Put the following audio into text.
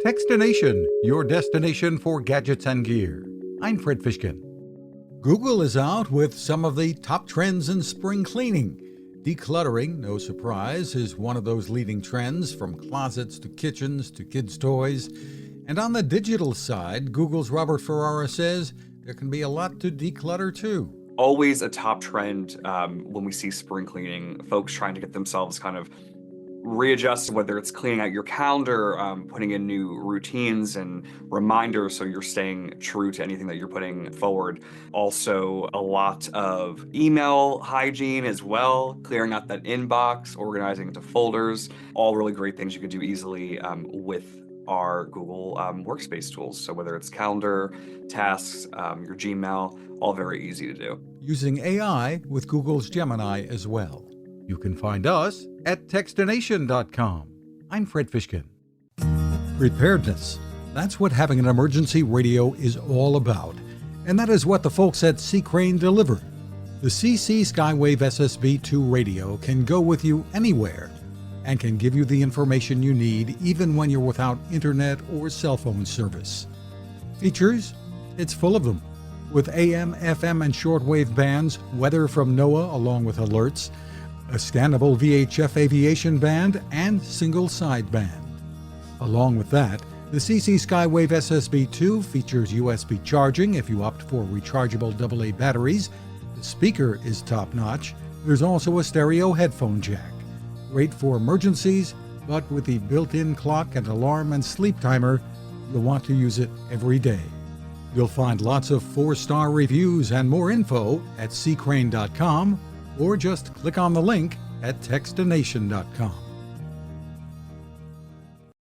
Fishkin-Techstination, your destination for gadgets and gear. I'm Fred Fishkin. Google is out with some of the top trends in spring cleaning. Decluttering, no surprise, is one of those leading trends, from closets to kitchens to kids' toys. And on the digital side, Google's Robert Ferrara says there can be a lot to declutter too. Always a top trend when we see spring cleaning, folks trying to get themselves kind of readjust, whether it's cleaning out your calendar, putting in new routines and reminders so you're staying true to anything that you're putting forward. Also, a lot of email hygiene as well, clearing out that inbox, organizing into folders, all really great things you can do easily with our Google Workspace tools. So whether it's calendar, tasks, your Gmail, all very easy to do. Using AI with Google's Gemini as well. You can find us at Techstination.com. I'm Fred Fishkin. Preparedness. That's what having an emergency radio is all about. And that is what the folks at C-Crane deliver. The CC Skywave SSB2 radio can go with you anywhere and can give you the information you need even when you're without internet or cell phone service. Features? It's full of them. With AM, FM, and shortwave bands, weather from NOAA along with alerts, a scannable VHF aviation band, and single sideband. Along with that, the CC Skywave SSB2 features USB charging if you opt for rechargeable AA batteries. The speaker is top-notch. There's also a stereo headphone jack. Great for emergencies, but with the built-in clock and alarm and sleep timer, you'll want to use it every day. You'll find lots of 4-star reviews and more info at ccrane.com, or just click on the link at Techstination.com.